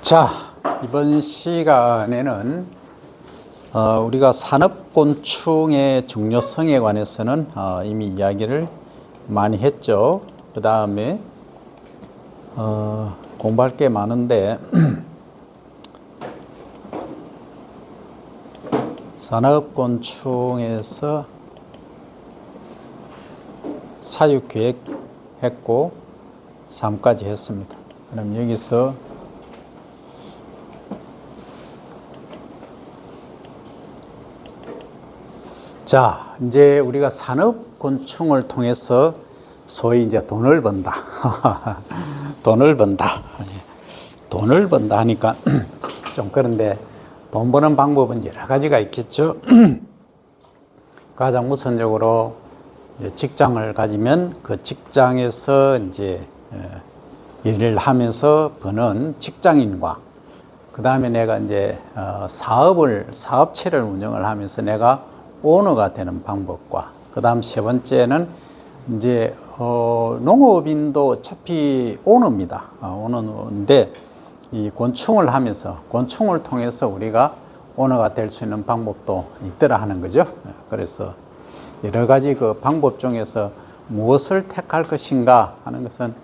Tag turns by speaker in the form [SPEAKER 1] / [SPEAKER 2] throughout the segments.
[SPEAKER 1] 자, 이번 시간에는 우리가 산업곤충의 중요성에 관해서는 이미 이야기를 많이 했죠. 그 다음에 공부할 게 많은데 산업곤충에서 사육계획 했고 3까지 했습니다. 그럼 여기서 자, 이제 우리가 산업곤충을 통해서 소위 이제 돈을 번다. 돈을 번다. 돈을 번다 하니까 좀 그런데 돈 버는 방법은 여러 가지가 있겠죠. 가장 우선적으로 이제 직장을 가지면 그 직장에서 이제 일을 하면서 버는 직장인과 그 다음에 내가 이제 사업체를 운영을 하면서 내가 오너가 되는 방법과 그 다음 세 번째는 이제 농업인도 어차피 오너입니다. 오너인데 이 곤충을 하면서 곤충을 통해서 우리가 오너가 될 수 있는 방법도 있더라 하는 거죠. 그래서 여러 가지 그 방법 중에서 무엇을 택할 것인가 하는 것은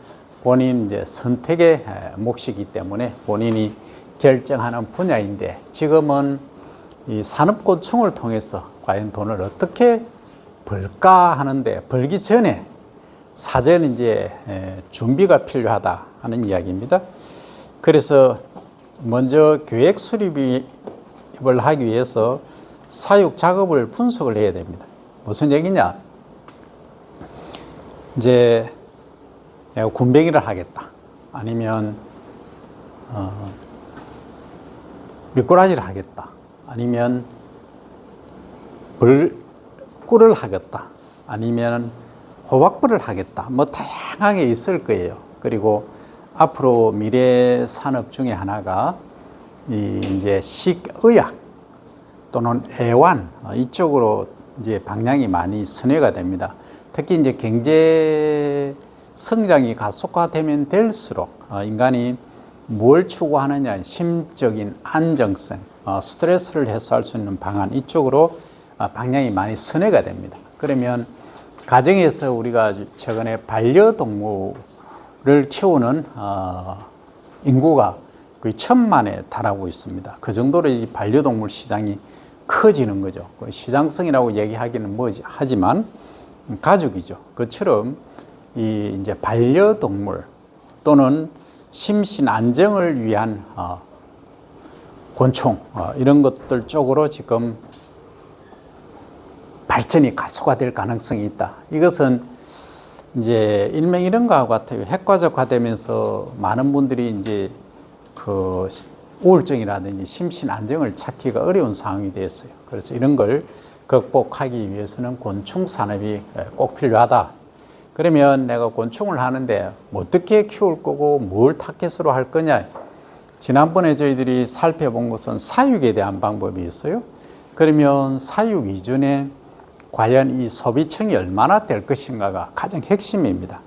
[SPEAKER 1] 본인 이제 선택의 몫이기 때문에 본인이 결정하는 분야인데 지금은 이 산업곤충을 통해서 과연 돈을 어떻게 벌까 하는데 벌기 전에 사전 이제 준비가 필요하다 하는 이야기입니다. 그래서 먼저 계획 수립을 하기 위해서 사육 작업을 분석을 해야 됩니다. 무슨 얘기냐? 이제 내가 군뱅이를 하겠다. 아니면 미꾸라지를 하겠다. 아니면 꿀을 하겠다. 아니면 호박벌을 하겠다. 뭐 다양하게 있을 거예요. 그리고 앞으로 미래 산업 중에 하나가 이제 식의학 또는 애완 이쪽으로 이제 방향이 많이 선회가 됩니다. 특히 이제 경제 성장이 가속화되면 될수록 인간이 뭘 추구하느냐, 심적인 안정성, 스트레스를 해소할 수 있는 방안 이쪽으로 방향이 많이 선회가 됩니다. 그러면 가정에서 우리가 최근에 반려동물을 키우는 인구가 거의 1,000만에 달하고 있습니다. 그 정도로 이 반려동물 시장이 커지는 거죠. 시장성이라고 얘기하기는 하지만 가죽이죠. 그처럼 이제 반려동물 또는 심신 안정을 위한 곤충 이런 것들 쪽으로 지금 발전이 가속화될 가능성이 있다. 이것은 이제 일명 이런 거하고 같아요. 핵가족화되면서 많은 분들이 이제 그 우울증이라든지 심신 안정을 찾기가 어려운 상황이 됐어요. 그래서 이런 걸 극복하기 위해서는 곤충 산업이 꼭 필요하다. 그러면 내가 곤충을 하는데 어떻게 키울 거고 뭘 타겟으로 할 거냐. 지난번에 저희들이 살펴본 것은 사육에 대한 방법이 있어요. 그러면 사육 이전에 과연 이 소비층이 얼마나 될 것인가가 가장 핵심입니다.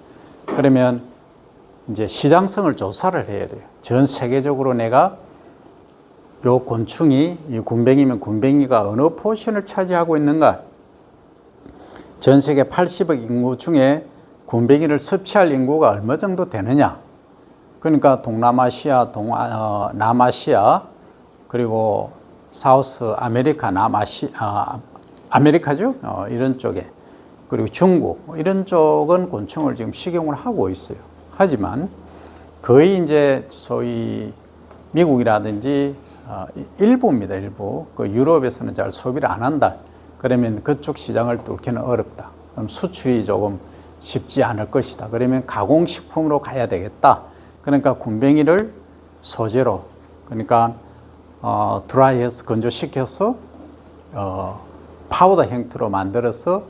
[SPEAKER 1] 그러면 이제 시장성을 조사를 해야 돼요. 전 세계적으로 내가 요 곤충이 이 군뱅이면 군뱅이가 어느 포션을 차지하고 있는가. 전 세계 80억 인구 중에 군뱅이를 섭취할 인구가 얼마 정도 되느냐. 그러니까 동남아시아, 남아시아, 그리고 사우스 아메리카, 아메리카죠? 이런 쪽에. 그리고 중국, 이런 쪽은 곤충을 지금 식용을 하고 있어요. 하지만 거의 이제 소위 미국이라든지 일부입니다, 일부. 그 유럽에서는 잘 소비를 안 한다. 그러면 그쪽 시장을 뚫기는 어렵다. 그럼 수출이 조금 쉽지 않을 것이다. 그러면 가공식품으로 가야 되겠다. 그러니까 군뱅이를 소재로, 그러니까 드라이해서 건조시켜서 파우더 형태로 만들어서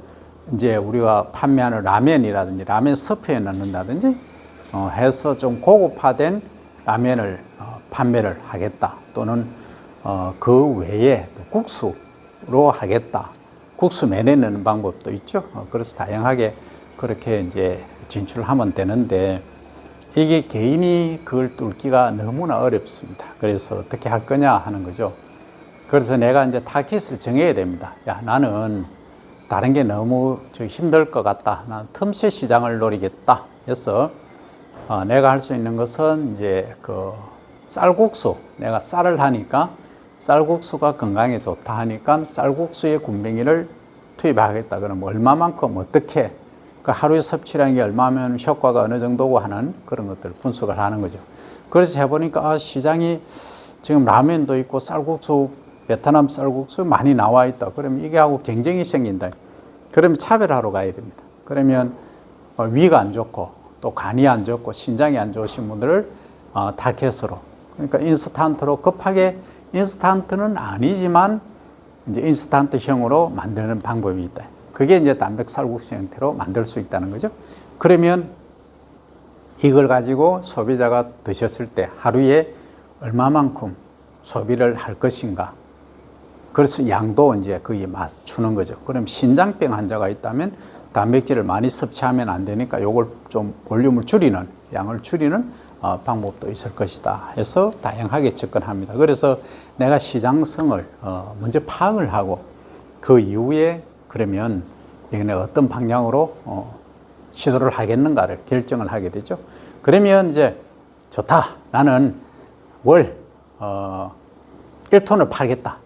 [SPEAKER 1] 이제 우리가 판매하는 라면이라든지 라면 서프에 넣는다든지 해서 좀 고급화된 라면을 판매를 하겠다. 또는 그 외에 국수로 하겠다. 국수 면에 넣는 방법도 있죠. 그래서 다양하게 그렇게 이제 진출하면 되는데 이게 개인이 그걸 뚫기가 너무나 어렵습니다. 그래서 어떻게 할 거냐 하는 거죠. 그래서 내가 이제 타깃을 정해야 됩니다. 야, 나는 다른 게 너무 힘들 것 같다. 나는 틈새 시장을 노리겠다. 그래서 내가 할 수 있는 것은 이제 그 쌀국수. 내가 쌀을 하니까 쌀국수가 건강에 좋다 하니까 쌀국수의 군뱅이를 투입하겠다. 그럼 얼마만큼 어떻게 그 하루에 섭취량이 얼마면 효과가 어느 정도고 하는 그런 것들 분석을 하는 거죠. 그래서 해보니까 시장이 지금 라면도 있고 쌀국수, 베트남 쌀국수 많이 나와 있다. 그러면 이게 하고 경쟁이 생긴다. 그러면 차별하러 가야 됩니다. 그러면 위가 안 좋고 또 간이 안 좋고 신장이 안 좋으신 분들을 타겟으로, 그러니까 인스턴트로 급하게, 인스턴트는 아니지만 이제 인스턴트형으로 만드는 방법이 있다. 그게 이제 단백 쌀국수 형태로 만들 수 있다는 거죠. 그러면 이걸 가지고 소비자가 드셨을 때 하루에 얼마만큼 소비를 할 것인가. 그래서 양도 이제 거기에 맞추는 거죠. 그럼 신장병 환자가 있다면 단백질을 많이 섭취하면 안 되니까 요걸 좀 볼륨을 줄이는, 양을 줄이는 방법도 있을 것이다 해서 다양하게 접근합니다. 그래서 내가 시장성을 먼저 파악을 하고 그 이후에 그러면 이게 어떤 방향으로 시도를 하겠는가를 결정을 하게 되죠. 그러면 이제 좋다. 나는 월 1톤을 팔겠다.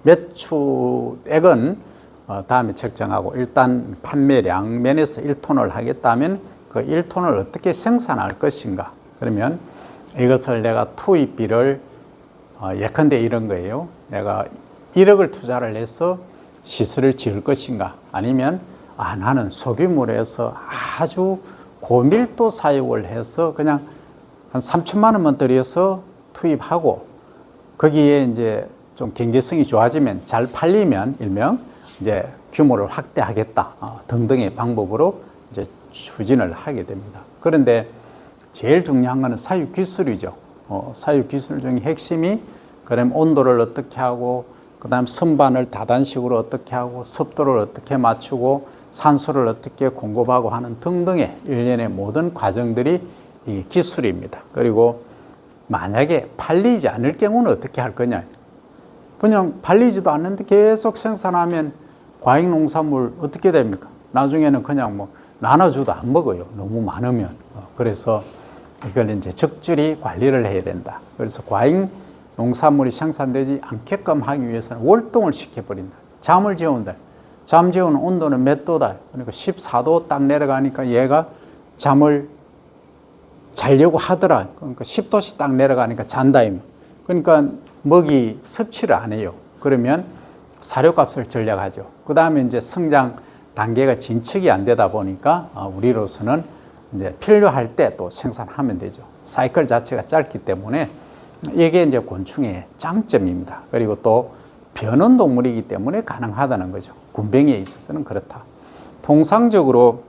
[SPEAKER 1] 매출액은 다음에 책정하고 일단 판매량 면에서 1톤을 하겠다면 그 1톤을 어떻게 생산할 것인가. 그러면 이것을 내가 투입비를 예컨대 이런 거예요. 내가 1억을 투자를 해서 시설을 지을 것인가, 아니면 나는 소규모로 해서 아주 고밀도 사육을 해서 그냥 한 3천만 원만 들여서 투입하고 거기에 이제 좀 경제성이 좋아지면 잘 팔리면 일명 이제 규모를 확대하겠다 등등의 방법으로 이제 추진을 하게 됩니다. 그런데 제일 중요한 것은 사육 기술이죠. 사육 기술 중에 핵심이 그럼 온도를 어떻게 하고, 그 다음 선반을 다단식으로 어떻게 하고, 습도를 어떻게 맞추고, 산소를 어떻게 공급하고 하는 등등의 일련의 모든 과정들이 이 기술입니다. 그리고 만약에 팔리지 않을 경우는 어떻게 할 거냐. 그냥 팔리지도 않는데 계속 생산하면 과잉 농산물 어떻게 됩니까? 나중에는 그냥 뭐 나눠줘도 안 먹어요. 너무 많으면. 그래서 이걸 이제 적절히 관리를 해야 된다. 그래서 과잉 농산물이 생산되지 않게끔 하기 위해서는 월동을 시켜버린다. 잠을 재운다. 잠 재우는 온도는 몇 도다? 그러니까 14도 딱 내려가니까 얘가 잠을 자려고 하더라. 그러니까 10도씩 딱 내려가니까 잔다. 그러니까 먹이 섭취를 안 해요. 그러면 사료값을 절약하죠. 그 다음에 이제 성장 단계가 진척이 안 되다 보니까 우리로서는 이제 필요할 때 또 생산하면 되죠. 사이클 자체가 짧기 때문에 이게 이제 곤충의 장점입니다. 그리고 또 변온 동물이기 때문에 가능하다는 거죠. 군뱅이에 있어서는 그렇다. 통상적으로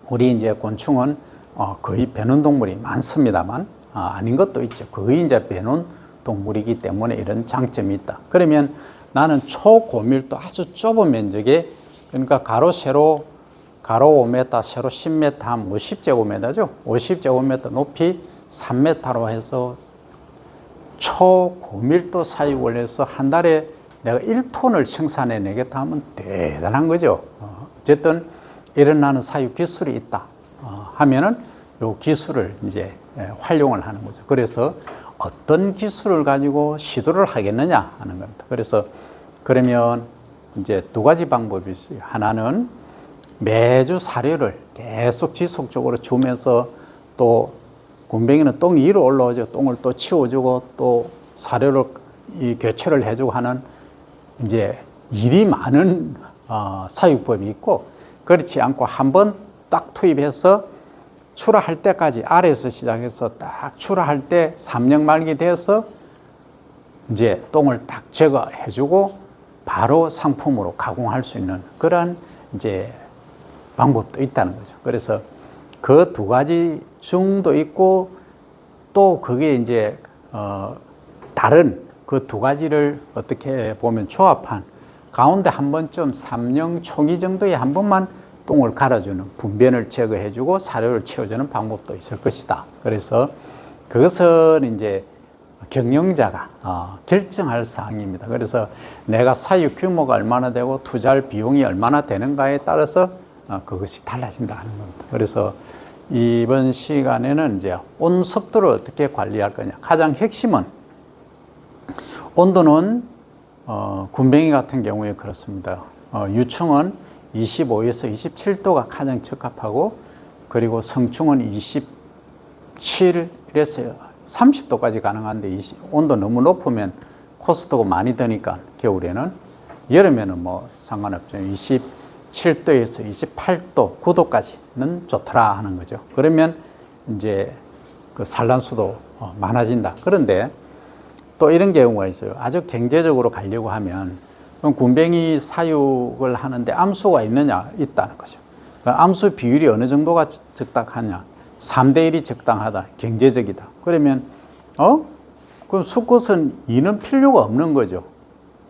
[SPEAKER 1] 우리 이제 곤충은 거의 변온 동물이 많습니다만 아닌 것도 있죠. 거의 이제 변온 동물이기 때문에 이런 장점이 있다. 그러면 나는 초고밀도 아주 좁은 면적에, 그러니까 가로 세로 가로 5m, 세로 10m, 한 50제곱미터죠. 50제곱미터 높이 3m로 해서 초고밀도 사육을 해서 한 달에 내가 1톤을 생산해 내겠다 하면 대단한 거죠. 어쨌든 이런 나는 사육 기술이 있다 하면은 요 기술을 이제 활용을 하는 거죠. 그래서 어떤 기술을 가지고 시도를 하겠느냐 하는 겁니다. 그래서 그러면 이제 두 가지 방법이 있어요. 하나는 매주 사료를 계속 지속적으로 주면서, 또 곤뱅이는 똥이 위로 올라오죠. 똥을 또 치워주고 또 사료를 교체를 해주고 하는 이제 일이 많은 사육법이 있고, 그렇지 않고 한번 딱 투입해서 출하할 때까지 아래에서 시작해서 딱 출하할 때 3년 말기 돼서 이제 똥을 딱 제거해주고 바로 상품으로 가공할 수 있는 그런 이제 방법도 있다는 거죠. 그래서 그 두 가지 중도 있고, 또 그게 이제 다른 그 두 가지를 어떻게 보면 조합한 가운데 한 번쯤 3년 초기 정도에 한 번만 똥을 갈아주는 분변을 제거해주고 사료를 채워주는 방법도 있을 것이다. 그래서 그것은 이제 경영자가 결정할 사항입니다. 그래서 내가 사유 규모가 얼마나 되고 투자할 비용이 얼마나 되는가에 따라서 그것이 달라진다는 겁니다. 그래서 이번 시간에는 이제 온습도를 어떻게 관리할 거냐. 가장 핵심은 온도는 군뱅이 같은 경우에 그렇습니다. 유충은 25에서 27도가 가장 적합하고, 그리고 성충은 27에서 30도까지 가능한데 온도 너무 높으면 코스트가 많이 드니까 겨울에는, 여름에는 뭐 상관없죠. 27도에서 28도, 9도까지는 좋더라 하는 거죠. 그러면 이제 그 산란수도 많아진다. 그런데 또 이런 경우가 있어요. 아주 경제적으로 가려고 하면 그럼 군뱅이 사육을 하는데 암수가 있느냐? 있다는 거죠. 암수 비율이 어느 정도가 적당하냐? 3대 1이 적당하다, 경제적이다. 그러면 그럼 수컷은 이는 필요가 없는 거죠.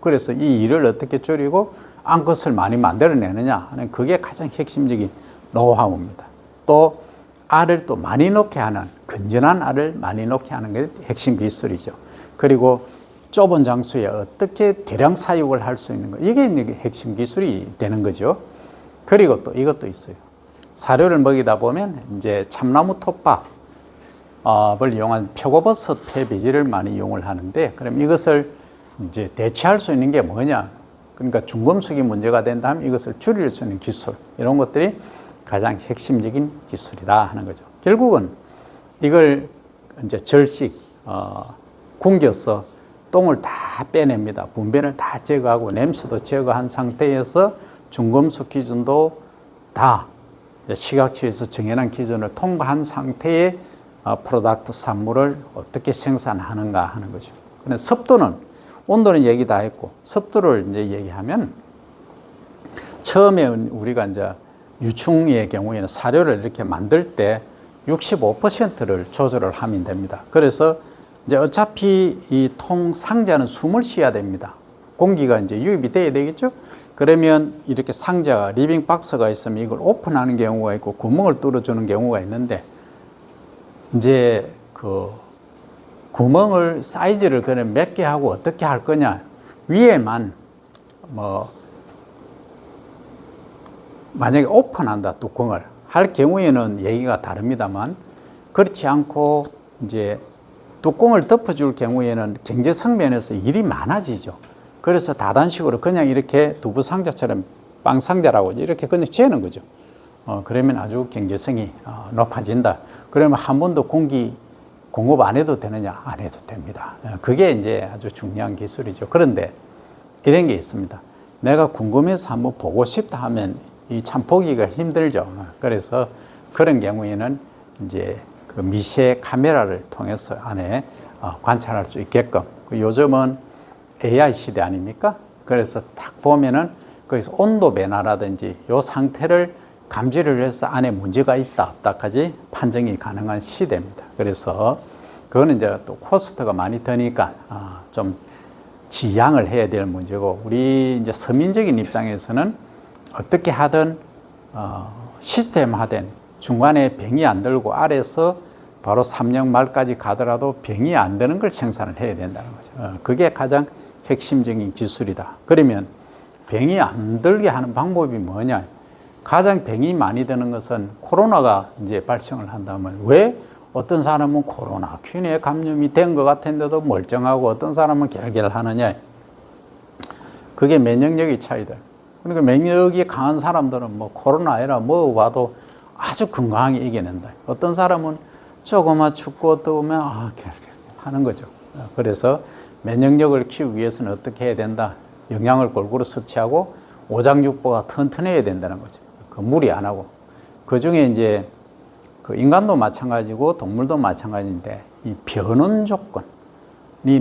[SPEAKER 1] 그래서 이 일을 어떻게 줄이고 암컷을 많이 만들어내느냐 하는, 그게 가장 핵심적인 노하우입니다. 또 알을 또 많이 넣게 하는, 건전한 알을 많이 넣게 하는 게 핵심 기술이죠. 그리고 좁은 장소에 어떻게 대량 사육을 할 수 있는 거, 이게 핵심 기술이 되는 거죠. 그리고 또 이것도 있어요. 사료를 먹이다 보면 이제 참나무 톱밥을 이용한 표고버섯 폐비지를 많이 이용을 하는데, 그럼 이것을 이제 대체할 수 있는 게 뭐냐? 그러니까 중금속이 문제가 된다면 이것을 줄일 수 있는 기술, 이런 것들이 가장 핵심적인 기술이다 하는 거죠. 결국은 이걸 이제 절식, 굶겨서 똥을 다 빼냅니다. 분변을 다 제거하고 냄새도 제거한 상태에서 중금속 기준도 다 시각처에서 정해놓은 기준을 통과한 상태의 프로덕트 산물을 어떻게 생산하는가 하는 거죠. 근데 습도는, 온도는 얘기 다 했고, 습도를 이제 얘기하면, 처음에 우리가 이제 유충의 경우에는 사료를 이렇게 만들 때 65%를 조절을 하면 됩니다. 그래서 이제 어차피 이 통 상자는 숨을 쉬어야 됩니다. 공기가 이제 유입이 돼야 되겠죠? 그러면 이렇게 상자가, 리빙 박스가 있으면 이걸 오픈하는 경우가 있고 구멍을 뚫어주는 경우가 있는데, 이제 그 구멍을 사이즈를 그냥 몇 개 하고 어떻게 할 거냐. 위에만 만약에 오픈한다, 뚜껑을 할 경우에는 얘기가 다릅니다만, 그렇지 않고 이제 뚜껑을 덮어줄 경우에는 경제성 면에서 일이 많아지죠. 그래서 다단식으로 그냥 이렇게 두부 상자처럼 빵 상자라고 이렇게 그냥 재는 거죠. 그러면 아주 경제성이 높아진다. 그러면 한 번도 공기 공급 안 해도 되느냐? 안 해도 됩니다. 그게 이제 아주 중요한 기술이죠. 그런데 이런 게 있습니다. 내가 궁금해서 한번 보고 싶다 하면 이 참 보기가 힘들죠. 그래서 그런 경우에는 이제 그 미세 카메라를 통해서 안에 관찰할 수 있게끔, 요즘은 AI 시대 아닙니까? 그래서 딱 보면은 거기서 온도 변화라든지 요 상태를 감지를 해서 안에 문제가 있다 없다까지 판정이 가능한 시대입니다. 그래서 그거는 이제 또 코스트가 많이 드니까 좀 지양을 해야 될 문제고, 우리 이제 서민적인 입장에서는 어떻게 하든 시스템화된, 중간에 병이 안 들고 아래서 바로 삼령 말까지 가더라도 병이 안 드는 걸 생산을 해야 된다는 거죠. 그게 가장 핵심적인 기술이다. 그러면 병이 안 들게 하는 방법이 뭐냐? 가장 병이 많이 드는 것은 코로나가 이제 발생을 한다면, 왜 어떤 사람은 코로나 균에 감염이 된 것 같은데도 멀쩡하고 어떤 사람은 결결하느냐? 그게 면역력의 차이다. 그러니까 면역이 강한 사람들은 뭐 코로나 아니라 뭐 와도 아주 건강하게 이겨낸다. 어떤 사람은 조금만 춥고 더우면 하는 거죠. 그래서 면역력을 키우기 위해서는 어떻게 해야 된다? 영양을 골고루 섭취하고 오장육부가 튼튼해야 된다는 거죠. 그 무리 안 하고. 그 중에 이제 그 인간도 마찬가지고 동물도 마찬가지인데, 이 변온 조건이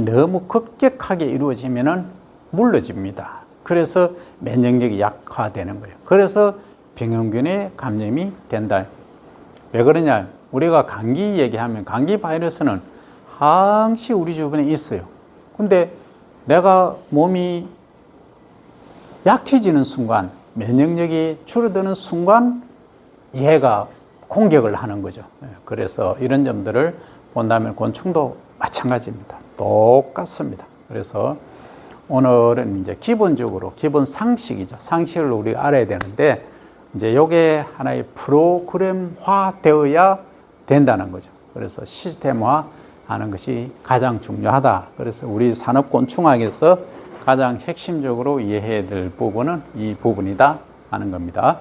[SPEAKER 1] 너무 급격하게 이루어지면은 물러집니다. 그래서 면역력이 약화되는 거예요. 그래서 병원균에 감염이 된다. 왜 그러냐? 우리가 감기 얘기하면 감기 바이러스는 항시 우리 주변에 있어요. 근데 내가 몸이 약해지는 순간 면역력이 줄어드는 순간 얘가 공격을 하는 거죠. 그래서 이런 점들을 본다면 곤충도 마찬가지입니다. 똑같습니다. 그래서 오늘은 이제 기본적으로 기본 상식이죠. 상식을 우리가 알아야 되는데 이제 요게 하나의 프로그램화 되어야 된다는 거죠. 그래서 시스템화 하는 것이 가장 중요하다. 그래서 우리 산업곤충학에서 가장 핵심적으로 이해해야 될 부분은 이 부분이다 하는 겁니다.